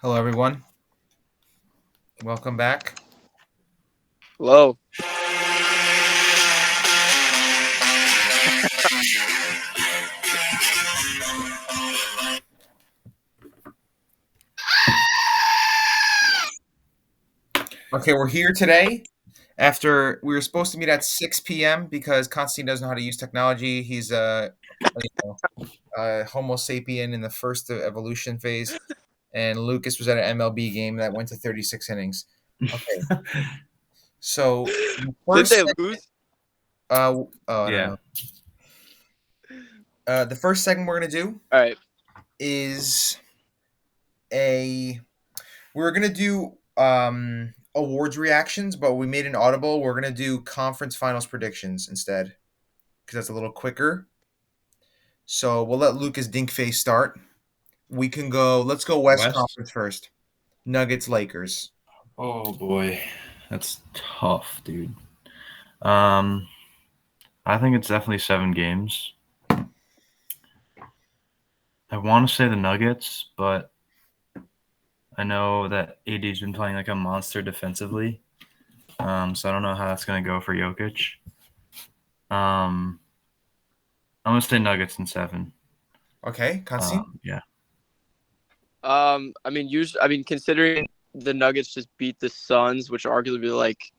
Hello, everyone. Welcome back. Hello. Okay, we're here today after we were supposed to meet at 6 p.m. because Constantine doesn't know how to use technology. He's a Homo sapien in the first evolution phase, and Lucas was at an MLB game that went to 36 innings. Okay, so the Didn't first they segment, lose? I don't Yeah. know. The first segment we're gonna do All right. is a we're gonna do awards reactions, but we made an audible. We're gonna do conference finals predictions instead because that's a little quicker. So we'll let Lucas Dinkface start. We can go. Let's go West West? Conference first. Nuggets Lakers. Oh boy. That's tough, dude. Um I think it's definitely 7 games. I want to say the Nuggets, but I know that AD's been playing like a monster defensively. So I don't know how that's gonna go for Jokic. Um I'm gonna say Nuggets in 7. Okay, Constantine. Yeah. Considering the Nuggets just beat the Suns, which are arguably like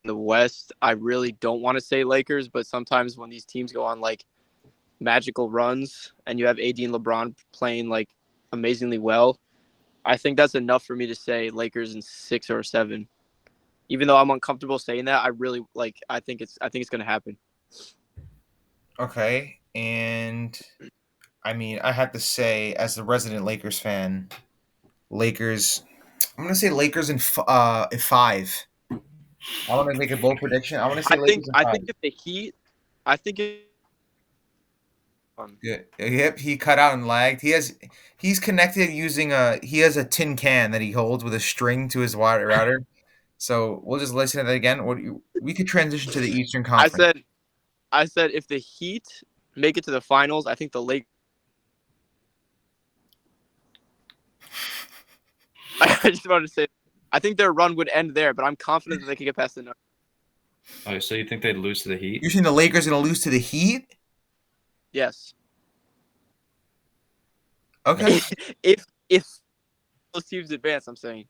in the West, I really don't want to say Lakers, but sometimes when these teams go on like magical runs and you have AD and LeBron playing like amazingly well, I think that's enough for me to say Lakers in 6 or 7. Even though I'm uncomfortable saying that, I really like. I think it's gonna happen. Okay, and I have to say, as the resident Lakers fan, Lakers. I'm gonna say Lakers in 5. I want to make a bold prediction. I want to say I think Lakers in I five. think if the Heat, I think it, Good. Yep, he cut out and lagged. He's connected using he has a tin can that he holds with a string to his router. So we'll just listen to that again. We could transition to the Eastern I Conference. said I said if the Heat make it to the finals, I think the Lakers. I just wanted to say, I think their run would end there, but I'm confident that they could get past the Nuggets. Oh, so you think they'd lose to the Heat? You think the Lakers are gonna lose to the Heat? Yes. Okay. if those teams advance, I'm saying.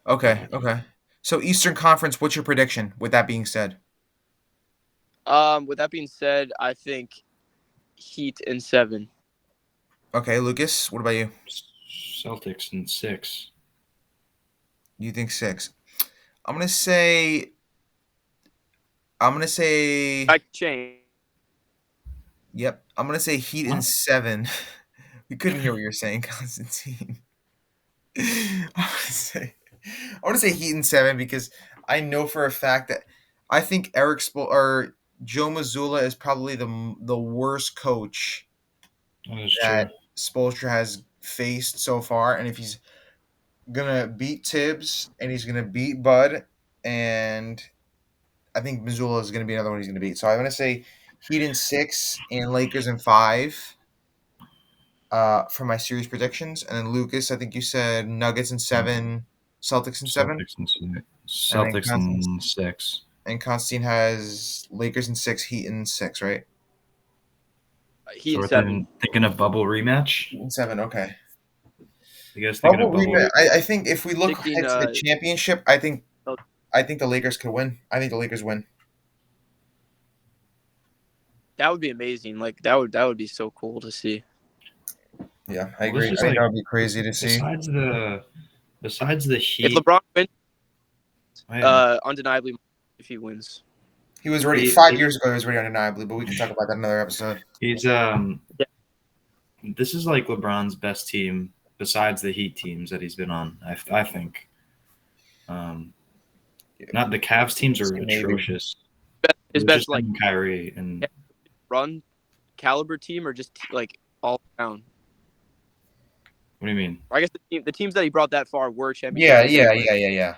Okay. Okay. So Eastern Conference, what's your prediction? With that being said, With that being said, I think Heat in 7. okay, Lucas, what about you? Celtics in 6. You think 6? I'm gonna say. I'm gonna say. I change. Yep. I'm gonna say Heat in What? 7. We couldn't hear what you're saying, Constantine. I want to say, I want to say Heat in 7 because I know for a fact that I think or Joe Mazzulla is probably the worst coach That is true. that Spoelstra has faced so far, and if he's gonna beat Tibbs and he's gonna beat Bud, and I think Mazzulla is gonna be another one he's gonna beat. So I'm gonna say Heat in 6 and Lakers in 5. For my series predictions, and then Lucas, I think you said Nuggets in 7, Celtics in 7, Celtics in 6. and then Celtics in 6. Constantine has Lakers in 6, Heat in 6, right? Heat So in we're 7. thinking a bubble rematch. Heat in 7, okay. You guys thinking a Bubble bubble? rematch. I think if we look Thinking ahead to the championship, I think the Lakers could win. I think the Lakers win. that would be amazing. Like that would be so cool to see. Yeah, I Well, this agree. is I think like that would be crazy to see. besides the If Heat. LeBron wins, Oh, yeah. undeniably, if he wins. He was ready He, 5 years ago. He was ready undeniably, but we can talk about that in another episode. he's Yeah. This is like LeBron's best team besides the Heat teams that he's been on. I think. Um, Not the Cavs teams are Maybe. atrocious. His It was best just like him and Kyrie, and run caliber team, or just like all around. what do you mean? Or I guess the teams that he brought that far were championship Yeah, teams yeah, anyway. yeah, yeah, yeah.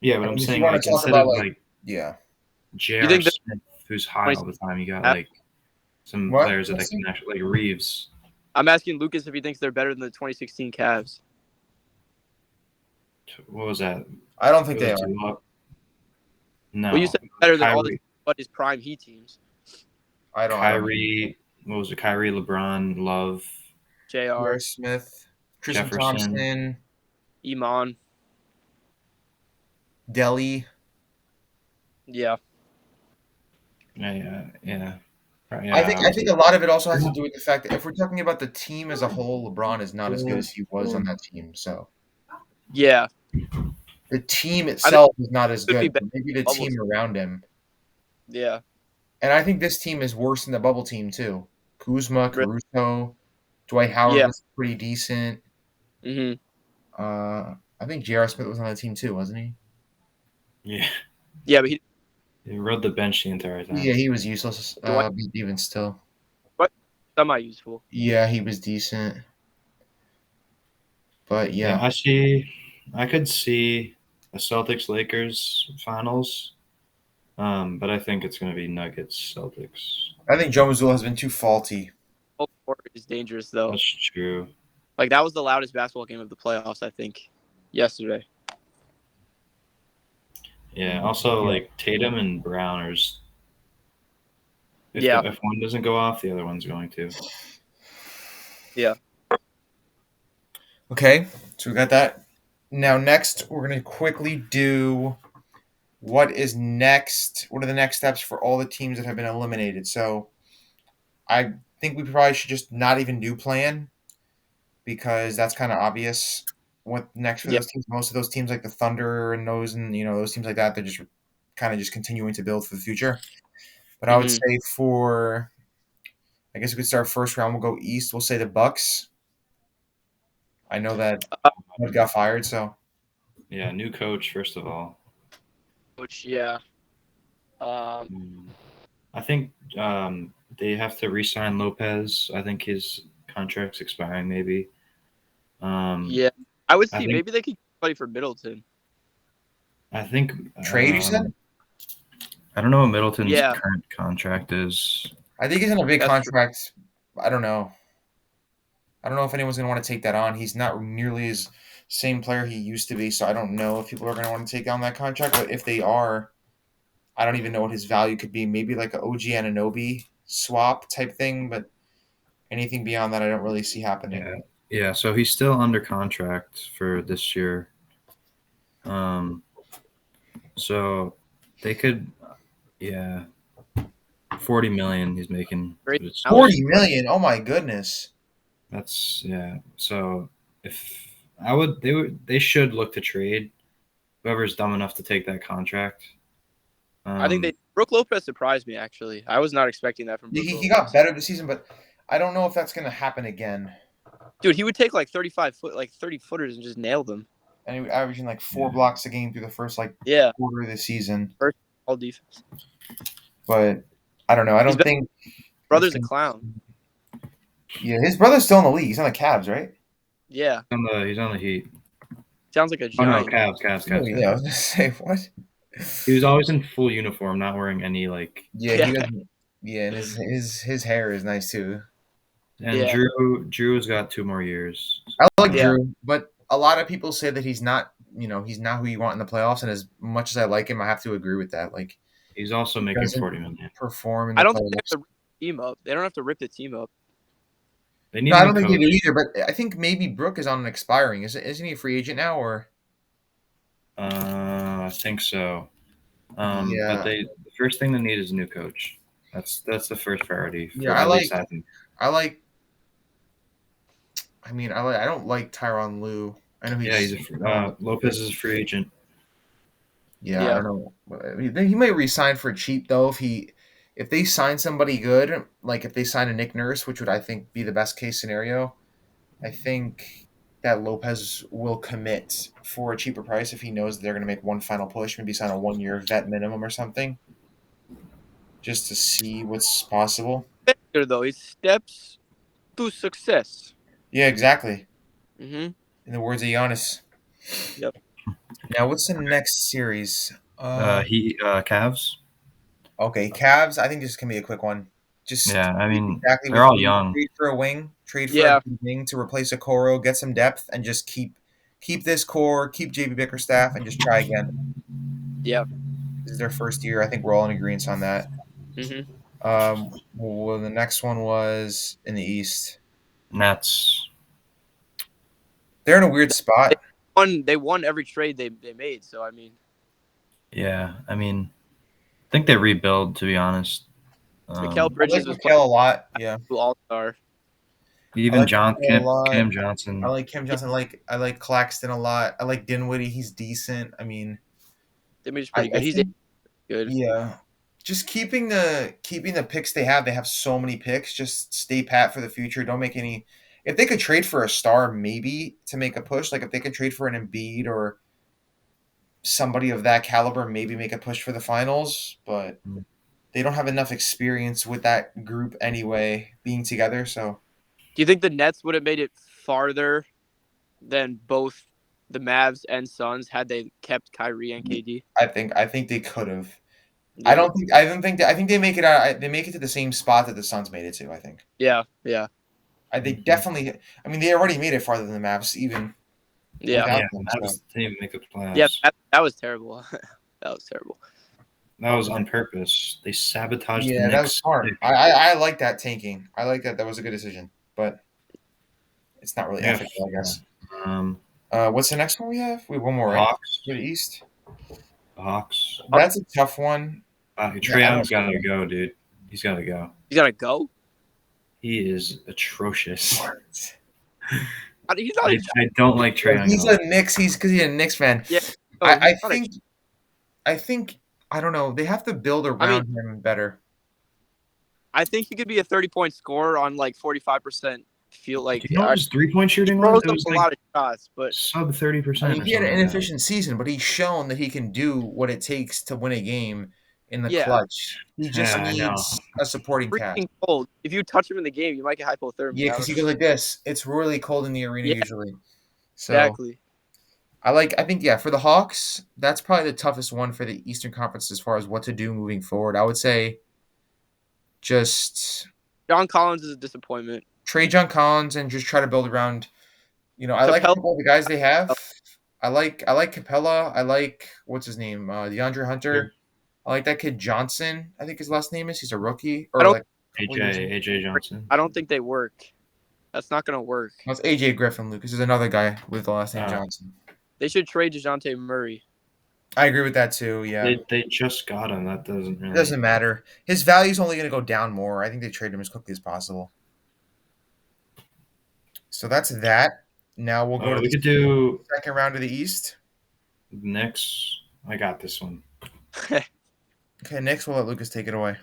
Yeah, but I I'm mean, if you saying want like to talk instead about of like, like yeah, You J.R. think the Smith, who's high 20, all the time, you got like some what? players that I can actually like Reeves. I'm asking Lucas if he thinks they're better than the 2016 Cavs. What was that? I don't think Was they it are. two up? Well, you No. said better than all the Kyrie. but his prime Heat teams. I don't know. Kyrie. What was it? Kyrie, LeBron, Love, Jr. J.R. Smith, Tristan Jefferson. Thompson, Iman. Delhi. Yeah. Yeah. I Was think it? a lot of it also has to do with the fact that if we're talking about the team as a whole, LeBron is not as good as he was on that team. So Yeah. the team I think itself is not as it could be good, better but maybe the bubble team team. around him. Yeah. And I think this team is worse than the bubble team too. Kuzma, Really. Caruso, Dwight Howard Yeah. was pretty decent. Mhm. I think J.R. Smith was on the team too, wasn't he? Yeah. Yeah, but He rode the bench the entire Yeah, time. he was useless. Dwight But even still, but semi useful. yeah, he was decent. But Yeah, yeah, I could see a Celtics Lakers finals, but I think it's going to be Nuggets Celtics. I think Joe Mazzulla has been too faulty. Whole court is dangerous though. That's true. Like that was the loudest basketball game of the playoffs, I think, yesterday. Yeah. Also, Yeah. like Tatum and Brown are just, Yeah. if one doesn't go off, the other one's going to. Yeah. Okay, so we got that. Now, next, we're going to quickly do what is next. What are the next steps for all the teams that have been eliminated? So, I think we probably should just not even do plan because that's kind of obvious. What next for Yeah. those teams? Most of those teams, like the Thunder and those teams like that, they're just kind of just continuing to build for the future. But I would Mhm. say for, I guess we could start first round. We'll go East. We'll say the Bucks. I know that Uh, Bud got fired, so Yeah, new coach first of all. which yeah. Um Mm. I think they have to re-sign Lopez. I think his contract's expiring. Maybe. Um, yeah. I would I see think. maybe they could get somebody for Middleton. I think. trade. You said? I don't know what Middleton's Yeah, current contract is. I think he's in a big that's true. contract. I don't know. I don't know if anyone's going to want to take that on. He's not nearly as same player he used to be, so I don't know if people are going to want to take on that contract. But if they are, I don't even know what his value could be. Maybe like a OG Ananobi swap type thing, but anything beyond that, I don't really see happening. Yeah. Yeah. So he's still under contract for this year. Um. So they could. Yeah. 40 million he's making. Great. It's Now they just, 40 million. Oh my goodness. that's yeah. So if they should look to trade whoever's dumb enough to take that contract. I think they Um, Brooke Lopez surprised me actually. I was not expecting that from Brooke He got Lopez. better this season, but I don't know if that's going to happen again. Dude, he would take like 30 footers and just nail them. And he was averaging like 4 Yeah. blocks a game through the first Yeah. quarter of the season. First all defense. But I don't know. I He's don't think brother's a clown. Yeah, his brother's still in the league. He's on the Cavs, right? Yeah. he's on the Heat. Sounds like a Oh no, giant. Cavs. Yeah, I was gonna say what? He was always in full uniform, not wearing any like. Yeah, he Yeah. doesn't. Yeah, and his hair is nice too. And Yeah. Drew's got 2 more years. I like Yeah. Drew, but a lot of people say that he's not. He's not who you want in the playoffs. And as much as I like him, I have to agree with that. Like He's also he making doesn't 40 million. perform in I the don't think they have playoffs. to rip the team up. They don't have to rip the team up. They need No, a I new don't think they coach. do either. But I think maybe Brooke is on an expiring. Isn't he a free agent now? Or I think so. But yeah, the first thing they need is a new coach. That's the first priority yeah. for at least I think. I like. I mean, I don't like Tyronn Lue. I know Yeah, he's. I don't know. Lopez is a free agent. Yeah, I Yeah. don't know. I mean, he might resign for cheap though if they sign somebody good, like if they sign a Nick Nurse, which would I think be the best case scenario. I think that Lopez will commit for a cheaper price if he knows that they're going to make one final push, maybe sign a 1 year vet minimum or something, just to see what's possible. Better though. It's steps to success. Yeah, exactly. Mm-hmm. In the words of Giannis. Yep. Now, what's the next series? Cavs. Okay, Cavs. I think this can be a quick one. Just Yeah, I mean exactly they're what you all need. young. Trade for a wing, trade for a Yeah. wing to replace Okoro, get some depth, and just keep keep this core, keep JB Bickerstaff, and just try again. Yeah. This is their first year. I think we're all in agreement on that. Hmm. Well, the next one was in the East. Nets. They're in a weird They spot. they won every trade they made. So I mean, Yeah, I mean, I think they rebuild. To be honest, Mikal I like Bridges was playing Mikhail a lot. Yeah, All Star. I even like John Mikhail a lot. Cam I Johnson. like Kim Johnson. I like Claxton a lot. I like Dinwiddie. He's decent. I mean, Dimitri's I, pretty I good. He's think good. yeah. Just keeping the picks they have. They have so many picks. Just stay pat for the future. Don't make any. If they could trade for a star, maybe to make a push. Like if they could trade for an Embiid or somebody of that caliber, maybe make a push for the finals. But they don't have enough experience with that group anyway, being together. So Do you think the Nets would have made it farther than both the Mavs and Suns had they kept Kyrie and KD? I think they could have. Yeah. I think they make it out. They make it to the same spot that the Suns made it to. I think. Yeah. Yeah. They definitely. I mean, they already made it farther than the Mavs, even Yeah. without Yeah, them. that So was didn't even make the Yeah. playoffs. That was terrible. That was terrible. That was on purpose. They sabotaged the yeah, that was Knicks smart. pick. I like that tanking. I like that. That was a good decision, but it's not really Yeah. ethical, I guess. Um, What's the next one we have? We have one more, the right? Hawks. For the East. The Hawks. That's a tough one. Yeah, Trae I don't Young's got to go, dude. He's got to go. He's gotta go. He is atrocious. know. He's not. I don't like Trae Well, Young at he's all. a Knicks. He's because he's a Knicks fan. Yeah. I, Oh, he's I not think. I think. I don't know. They have to build I mean, around him better. I think he could be a 30-point scorer on like 45%. Feel Do like you know what his 3-point he shooting was? throws It up was a like lot of shots, but sub I 30% mean, or he had an something like that. inefficient season, but he's shown that he can do what it takes to win a game in the yeah, clutch. He just Yeah, I know. needs a supporting cast. freaking cold. If you touch him in the game, you might get Yeah, hypothermia. I because don't he know. goes like this. It's really cold in the arena Yeah, usually. So exactly. I think yeah, for the Hawks, that's probably the toughest one for the Eastern Conference as far as what to do moving forward. I would say just John Collins is a disappointment. trade John Collins and just try to build around. I like a Capella, couple of the guys they have. I like Capella. I like what's his name, DeAndre Sure. Hunter. I like that kid Johnson. I think his last name is. He's a rookie I or don't. like a couple years in. AJ Johnson. I don't think they work. That's not gonna work. That's AJ Griffin. Lucas is another guy with the last name Uh, Johnson. They should trade DeJounte Murray. I agree with that too. Yeah, they just got him. That doesn't it really. doesn't matter. His value is only going to go down more. I think they trade him as quickly as possible. So that's that. Now we'll go to We the could do second round of the East. Knicks. I got this one. Okay, next we'll let Lucas take it away.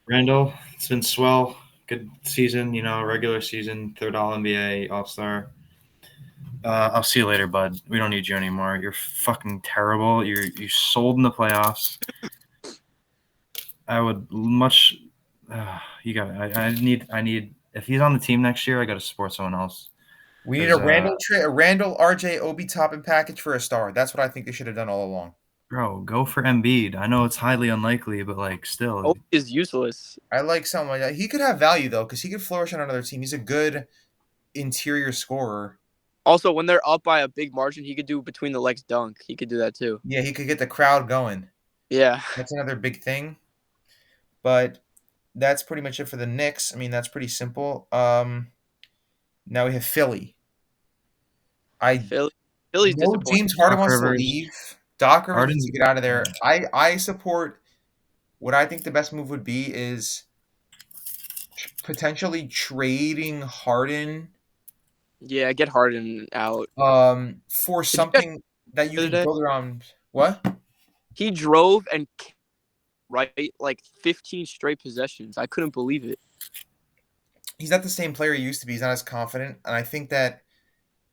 Randall, it's been swell. Good season, regular season, third All NBA, All Star. I'll see you later, bud. We don't need you anymore. You're fucking terrible. You sold in the playoffs. I would much. You got. I need. If he's on the team next year, I got to support someone else. We need a 'Cause, Randall, RJ, Obi Toppin package for a star. That's what I think they should have done all along. Bro, go for Embiid. I know it's highly unlikely, but still. Obi is useless. I like something like that. He could have value though, because he could flourish on another team. He's a good interior scorer. Also, when they're up by a big margin, he could do between the legs dunk. He could do that too. Yeah, he could get the crowd going. Yeah. That's another big thing. But that's pretty much it for the Knicks. I mean, that's pretty simple. Now we have Philly. I Philly's know disappointing. James Harden Doc wants to Rivers. leave. Doc Rivers needs Harden's to get out of there. I support what I think the best move would be is potentially trading Harden Yeah, get Harden out. for Did you guys something that you the other can day? build around. What? He drove and right like 15 straight possessions. I couldn't believe it. He's not the same player he used to be. He's not as confident, and I think that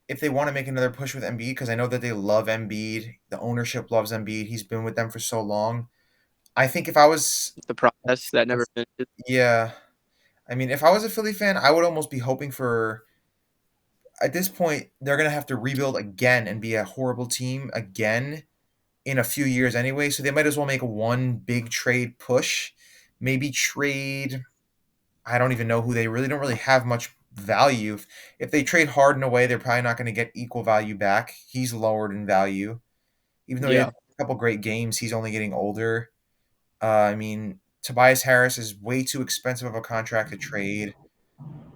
if they want to make another push with Embiid, because I know that they love Embiid, the ownership loves Embiid. He's been with them for so long. I think if I was, The process that never finished. yeah, I mean, if I was a Philly fan, I would almost be hoping for. At this point, they're gonna have to rebuild again and be a horrible team again in a few years anyway. So they might as well make one big trade push. Maybe trade. I don't even know who they really don't really have much value. If they trade Harden away, they're probably not going to get equal value back. He's lowered in value, even though he had Yeah, a couple great games. He's only getting older. I mean, Tobias Harris is way too expensive of a contract to trade.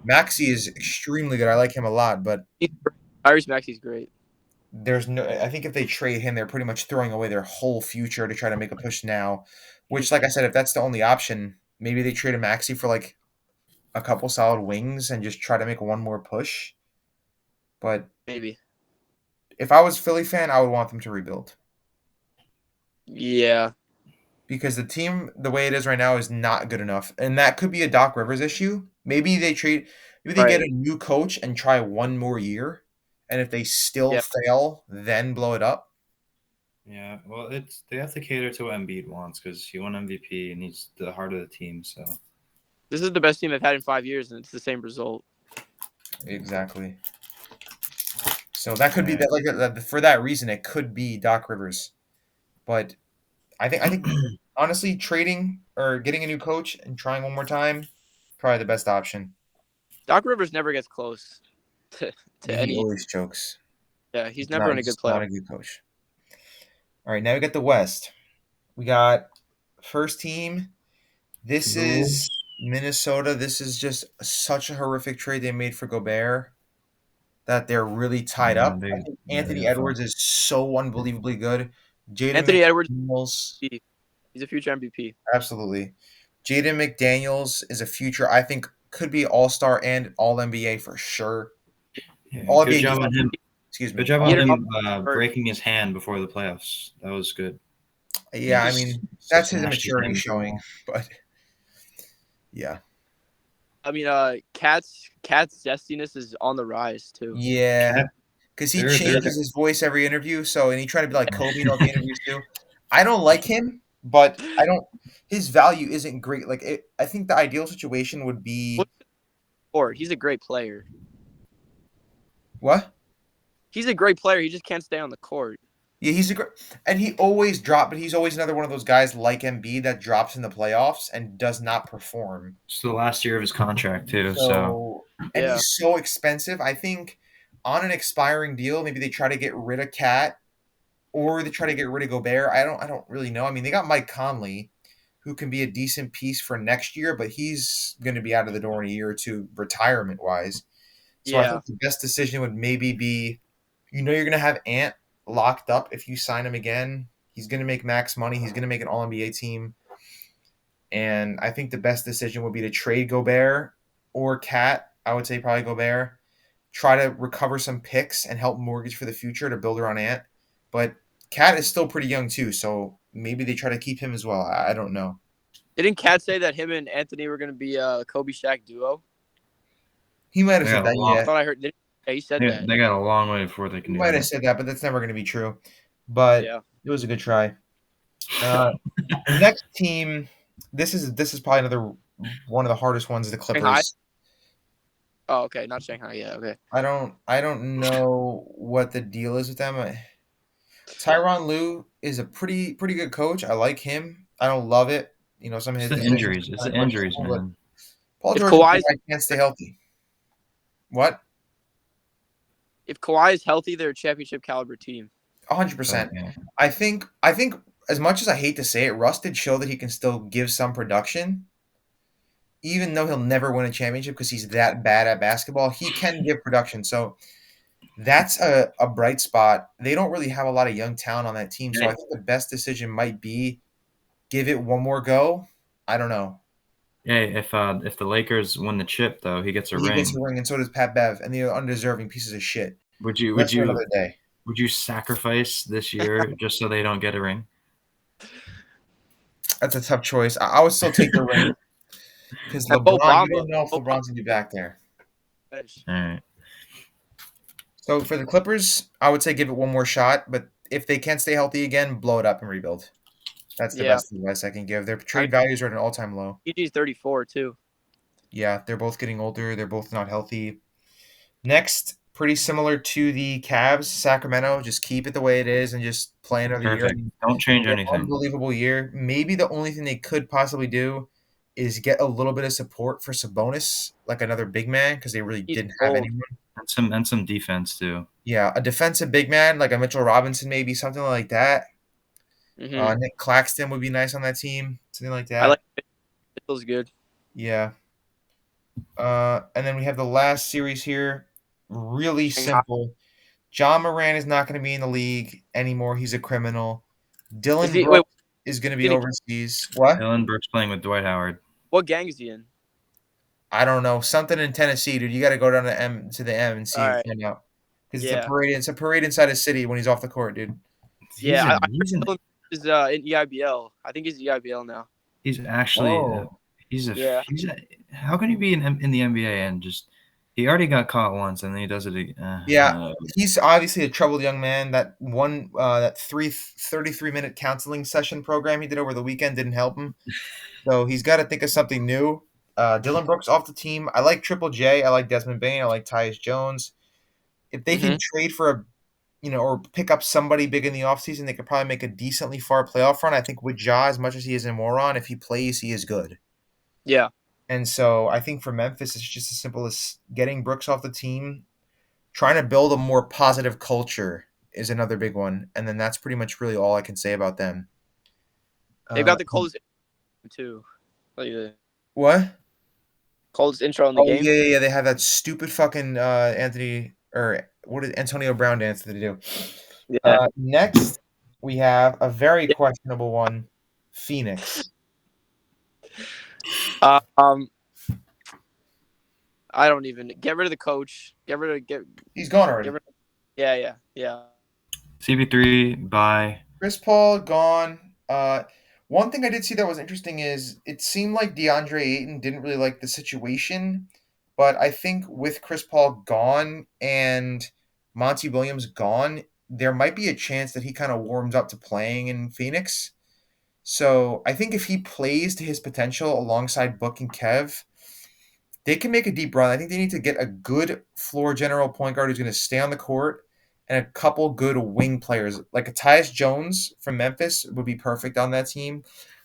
Maxi is extremely good. I like him a lot, but he's great. Tyrese Maxey's great. there's no. I think if they trade him, they're pretty much throwing away their whole future to try to make a push now. Which, like I said, if that's the only option, maybe they trade a Maxi for like a couple solid wings and just try to make one more push. But Maybe. if I was a Philly fan, I would want them to rebuild Yeah. because the team, the way it is right now, is not good enough, and that could be a Doc Rivers issue. Maybe they get Right. a new coach and try one more year, and if they still Yeah. fail, then blow it up. Yeah, well, they have to cater to what Embiid wants because he won MVP and he's the heart of the team. So This is the best team they've had in 5 years, and it's the same result. Exactly. So that could be yeah, that. Like for that reason, it could be Doc Rivers. But I think honestly, trading or getting a new coach and trying one more time, probably the best option. Doc Rivers never gets close to, Yeah, to he any. always chokes. Yeah, he's never in a He's good not playoff. a good coach. All right, now we got the West. We got first team. This is Timberwolves. Minnesota. This is just such a horrific trade they made for Gobert that they're really tied Yeah, up. I think they Anthony got fucked. Edwards is so unbelievably good. Jaden Anthony Edwards, McDaniels, he's a future MVP. absolutely. Jaden McDaniels is a future, I think, could be All Star and All NBA for sure. Yeah, All good NBA job on defense, him. excuse Good me. job He on had an him hurt. breaking his hand before the playoffs. That was good. He Yeah, I just mean, that's his smashed his immaturity hand into the showing, wall. but yeah. I mean, Cat's zestiness is on the rise too. Yeah. Cat, Because he they're changes his voice every interview. So, and he tried to be like Kobe in all the interviews too. I don't like him, but I don't. His value isn't great. Like, I think the ideal situation would be What's the sport? He's a great player. what? He's a great player. He just can't stay on the court. Yeah, he's a great, and he always drop, but he's always another one of those guys like Embiid that drops in the playoffs and does not perform. it's the last year of his contract too. So So, and Yeah, he's so expensive. I think on an expiring deal, maybe they try to get rid of Cat or they try to get rid of Gobert. I don't really know. I mean, they got Mike Conley, who can be a decent piece for next year, but he's going to be out of the door in a year or two, retirement wise. So I yeah. think the best decision would maybe be, you're going to have Ant locked up if you sign him again. He's going to make max money. He's going to make an All NBA team, and I think the best decision would be to trade Gobert or Cat. I would say probably Gobert. Try to recover some picks and help mortgage for the future to build around Ant. But Cat is still pretty young too, so maybe they try to keep him as well. I don't know. Didn't Cat say that him and Anthony were going to be a Kobe Shaq duo? He might have they said got a that, I long yeah. thought I heard. Yeah, he said that. they got a long way before they He can do might have that. said that, but that's never going to be true. But Yeah. it was a good try. Uh, next team, this is probably another one of the hardest ones. The Shanghai. Clippers. Oh, okay, not Shanghai. Yeah, okay. I don't know what the deal is with them. Tyronn Lue is a pretty good coach. I like him. I don't love it. Some of It's his the decisions injuries. It's are kind the of injuries, questionable, but man. Paul If George is a Kawhi's guy who can't stay healthy. What? if Kawhi is healthy, they're a championship caliber team. 100%. Yeah. I think as much as I hate to say it, Russ did show that he can still give some production, even though he'll never win a championship because he's that bad at basketball. He can give production. So that's a bright spot. They don't really have a lot of young talent on that team. So I Hey, think the best decision might be give it one more go. I don't know. hey, if the Lakers win the chip though, he gets a He gets a ring. ring, and so does Pat Bev, and the undeserving pieces of shit. Would you would That's for you another day. would you sacrifice this year just so they don't get a ring? That's a tough choice. I would still take the ring because And LeBron. You Bobamba. don't know if Mo LeBron's gonna be back there. Bamba. All right. So for the Clippers, I would say give it one more shot. But if they can't stay healthy again, blow it up and rebuild. That's the Yeah. best advice I can give. Their I mean, trade values are at an all-time low. PG's 34 too. Yeah, they're both getting older. They're both not healthy. Next, pretty similar to the Cavs, Sacramento. Just keep it the way it is and just play another year. I Perfect. mean, Don't change anything. unbelievable year. Maybe the only thing they could possibly do is get a little bit of support for Sabonis, like another big man, because they really He's didn't have old. anyone. And some defense too. Yeah, a defensive big man like a Mitchell Robinson, maybe something like that. Hmm. Nick Claxton would be nice on that team, something like I like that. Mitchell's good. Yeah. And then we have the last series here. Really Shanghai. simple. John Moran is not going to be in the league anymore. He's a criminal. Is Dylan he wait? Brooks is going to be In a, overseas. What? Dylan Brooks playing with Dwight Howard. what gang is he in? I don't know. Something in Tennessee, dude. You got to go down to the M and All see right. find out. Because it's a Yeah. parade. It's a parade inside a city when he's off the court, dude. He's Yeah. I in. He's heard in. Dylan is in EIBL. I think he's EIBL now. He's actually. Whoa. He's a. Yeah. He's a. How can he be in the NBA and just? He already got caught once, and then he does it again. Yeah, he's obviously a troubled young man. That one, that 33-minute counseling session program he did over the weekend didn't help him. So he's got to think of something new. Dylan Brooks off the team. I like Triple J. I like Desmond Bain. I like Tyus Jones. If they can Hmm. trade for or pick up somebody big in the offseason, they could probably make a decently far playoff run. I think with Ja, as much as he is a moron, if he plays, he is good. Yeah. And so I think for Memphis, it's just as simple as getting Brooks off the team, trying to build a more positive culture is another big one, and then that's pretty much really all I can say about them. They've Uh, got the coldest too. Like the what? coldest intro in the Oh game. yeah, yeah, yeah. They have that stupid fucking Anthony or what did Antonio Brown dance that they do? Yeah. Next, we have a very Yeah. questionable one, Phoenix. Uh, um. I don't even get rid of the coach. He's gone already. Get rid. Yeah. Yeah. Yeah. CP3 by. Chris Paul gone. One thing I did see that was interesting is it seemed like DeAndre Ayton didn't really like the situation, but I think with Chris Paul gone and Monty Williams gone, there might be a chance that he kind of warms up to playing in Phoenix. So I think if he plays to his potential alongside Book and Kev, they can make a deep run. I think they need to get a good floor general point guard who's going to stay on the court and a couple good wing players. Like a Tyus Jones from Memphis would be perfect on that team.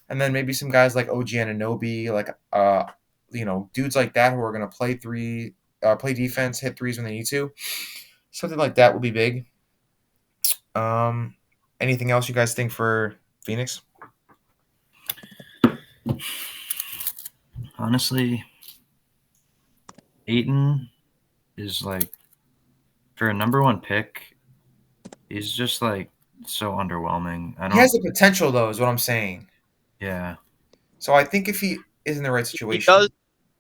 And then maybe some guys like OG Anunoby, like dudes like that who are going to play defense, hit threes when they need to. Something like that would be big. Um, Anything else you guys think for Phoenix? Honestly, Ayton is like for a number one pick. He's just like so underwhelming. I He has don't. the potential, though, is what I'm saying. Yeah. So I think if he is in the right He does. situation,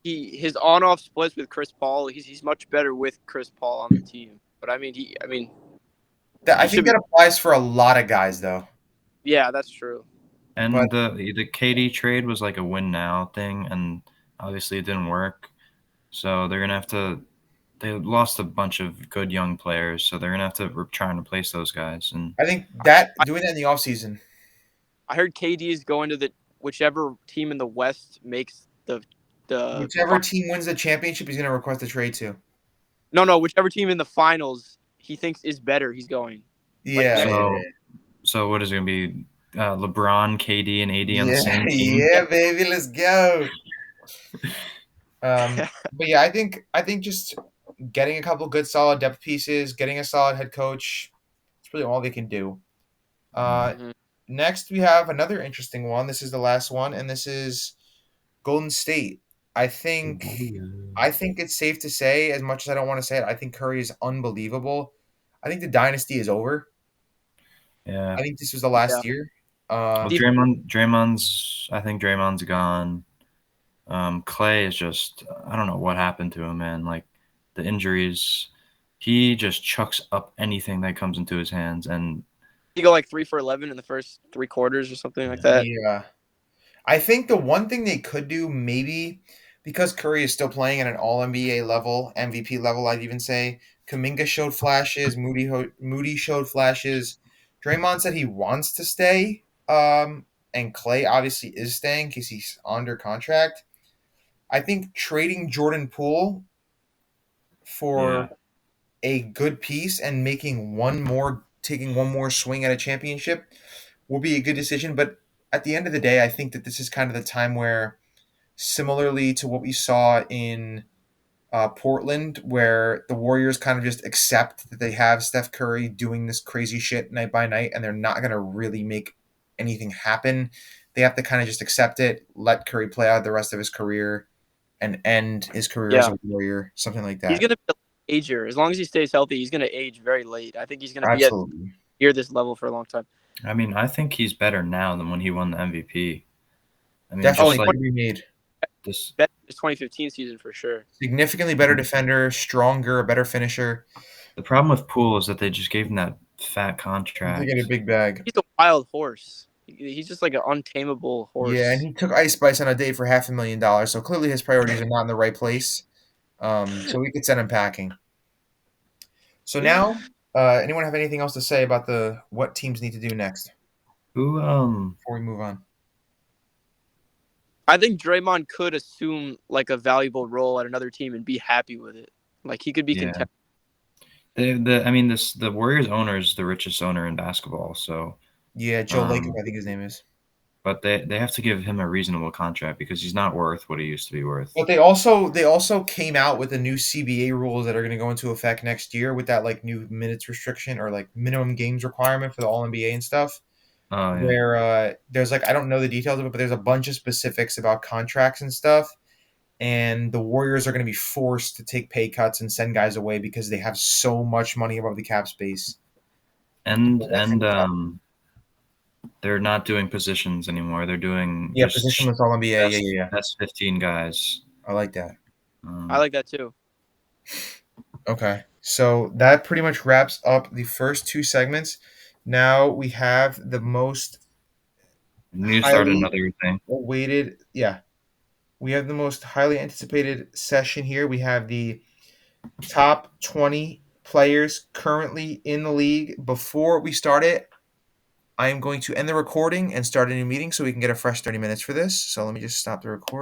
His on-off splits with Chris Paul. He's much better with Chris Paul on the team. But I mean I he should think be. that applies for a lot of guys, though. Yeah, that's true. But And the KD trade was like a win now thing, and obviously it didn't work. So they're gonna have to. They lost a bunch of good young players, so they're gonna have to try and replace those guys. And I think I, that I, doing that in the offseason, I heard KD is going to the whichever team in the West makes the whichever team wins the championship, he's going to request a trade to. no, whichever team in the finals he thinks is better, he's going. Like Yeah, next. so what is it gonna be? LeBron, KD, and AD on the yeah, same team. yeah, baby, let's go. But yeah, I think just getting a couple good solid depth pieces, getting a solid head coach, it's really all they can do. Uh, Mhm. Next we have another interesting one. This is the last one, and this is Golden State. I think I think it's safe to say, as much as I don't want to say it, I think Curry is unbelievable. I think the dynasty is over. Yeah. I think this was the Yeah. last year. Well, Steve- Draymond's. I think Draymond's gone. Clay is just. I don't know what happened to him, man. Like the injuries, he just chucks up anything that comes into his hands, and He go like 3 for 11 in the first 3 quarters or something like that. Yeah. I think the one thing they could do, maybe because Curry is still playing at an All NBA level, MVP level, I'd even say. Kuminga showed flashes. Moody showed flashes. Draymond said he wants to stay. And Clay obviously is staying because he's under contract. I think trading Jordan Poole yeah, for a good piece and taking one more swing at a championship will be a good decision. But at the end of the day, I think that this is kind of the time where similarly to what we saw in Portland, where the Warriors kind of just accept that they have Steph Curry doing this crazy shit night by night, and they're not going to really make anything happen. They have to kind of just accept it, let Curry play out the rest of his career, and end his career as Yeah, a Warrior, something like he's that. gonna be a ager as long as he stays healthy. He's gonna age very late. I think he's gonna be at Absolutely. near this level for a long time. I mean, I think he's better now than when he won the MVP. I mean, just Definitely like could be made. this. Better his 2015 season for sure. Significantly better defender, stronger, better finisher. The problem with Poole is that they just gave him that fat They get a contract. big bag. He's a wild horse. He's just like an untamable Yeah, and horse. he took Ice Spice on a date for $500,000. So clearly his priorities are not in the right place. So we could send him packing. So now, anyone have anything else to say about the what teams need to do next Who before we move on? I think Draymond could assume like a valuable role at another team and be happy with it. Like he could be yeah. content. The Warriors owner is the richest owner in basketball, so Yeah, Joe Lacob, um I think his name is. but they have to give him a reasonable contract because he's not worth what he used to be worth. But they also came out with the new CBA rules that are going to go into effect next year with that like new minutes restriction or like minimum games requirement for the All NBA and stuff. Oh yeah. Where there's like I don't know the details of it, but there's a bunch of specifics about contracts and stuff. And the Warriors are going to be forced to take pay cuts and send guys away because they have so much money above the cap space. And So that's going to be tough. they're not doing positions anymore. They're doing Yeah, just positionless All NBA. Yeah, best yeah, yeah. best 15 guys. I like that. I Um, like that too. Okay, so that pretty much wraps up the first two segments. Now we have the most you start highly another thing. awaited. Yeah, we have the most highly anticipated session here. We have the top 20 players currently in the league. Before we start it, I am going to end the recording and start a new meeting so we can get a fresh 30 minutes for this. So let me just stop the recording.